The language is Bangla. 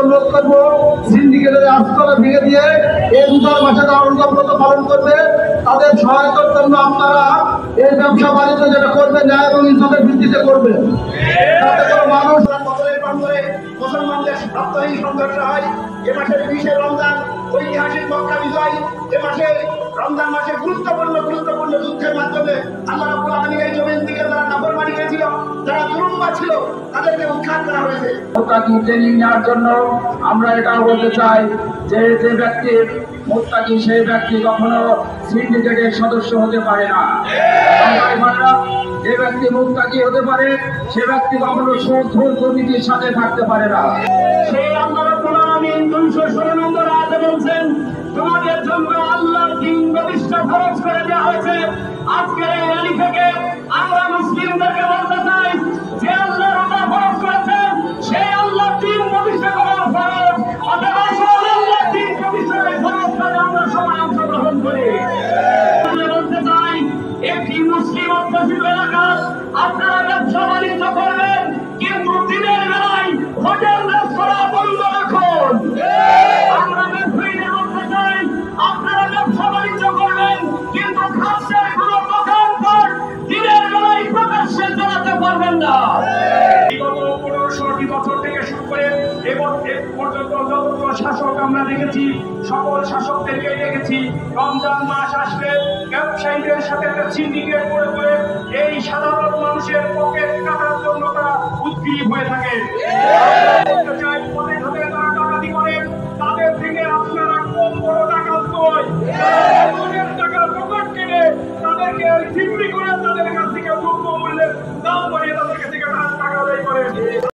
অনুরোধ করবো সিন্ডিকেটের আস্তরা ভেঙে দিয়ে এই রোজার মাসে তারা অনুগত পালন করবে। তাদের সহায়তার জন্য আপনারা এই ব্যবসা বাণিজ্য যেটা করবে ন্যায় এবং ইনসাফের ভিত্তিতে করবে। তাতে করে মানুষ বছরের পর বছরে মুসলমানদের সাপ্তাহিক সংঘর্ষ হয়। এ মাসের 20 রমজান ঐতিহাসিক মক্কা বিজয়। এ মাসে রমজান মাসে গুরুত্বপূর্ণ যুদ্ধের মাধ্যমে আল্লাহ রাব্বুল আলামিন এই জমিন থেকে যারা নাফরমানি করেছিল, যারা জুলুমবাজ ছিল, তাদেরকে উৎখাত করা হয়েছে। মুত্তাকি ট্রেনিং নেওয়ার জন্য আমরা এটাও বলতে চাই যে যে ব্যক্তি মুত্তাকি সেই ব্যক্তি কখনো সিন্ডিকেটের সদস্য হতে পারে না। যে ব্যক্তি মুত্তাকি হতে পারে সে ব্যক্তি কখনো সুদ দুর্নীতির সাথে থাকতে পারে না। সেই আল্লাহ রাব্বুল আলামিন 216 নম্বর আয়াতে বলছেন, তোমাদের জন্য আল্লাহর দ্বীন প্রতিষ্ঠা ফরজ করে দেওয়া হয়েছে। আজকের এই র্যালি থেকে আমরা মুসলিমদেরকে বলতে চাই যে আল্লাহ রোজা ফরজ করেছেন, সেই আল্লাহর দ্বীন প্রতিষ্ঠা করা ফরজ। অতএব আল্লাহর দ্বীন প্রতিষ্ঠার ফরজ কাজে আমরা সবাই অংশগ্রহণ করি। বলতে চাই একটি মুসলিম অধ্যুষিত এলাকা আপনারা ব্যবসা বাণিজ্য করবেন, কিন্তু দিনের বেলায় হোটেল রেস্তোরাঁ বন্ধ রাখুন। আমরা ব্যবসায়ীদের বলতে চাই আপনারা ব্যবসা বাণিজ্য করবেন, কিন্তু খাদ্যের কোনো দোকানপাট দিনের বেলায় প্রকাশ্যে চালাতে পারবেন না। বিগত 15-16 বছর থেকে শুরু করে এবং এ পর্যন্ত যতগুলো শাসক আমরা দেখেছি, সকল শাসকদেরকে দেখেছি রমজান মাস আসলে ব্যবসায়ীদের সাথে সিন্ডিকেট করে এই সাধারণ মানুষের পকেট কাটার জন্য তারা উদ্গ্রীব হয়ে থাকে। তারা ডাকাতি করে, তাদের থেকে আপনারা কম বড় ডাকাত নয়, টাকার পকেট কেটে তাদেরকে জিম্মি করে তাদের কাছ থেকে দ্রব্য মূল্যের দাম বাড়িয়ে তাদের কাছ থেকে টাকা আদায় করে।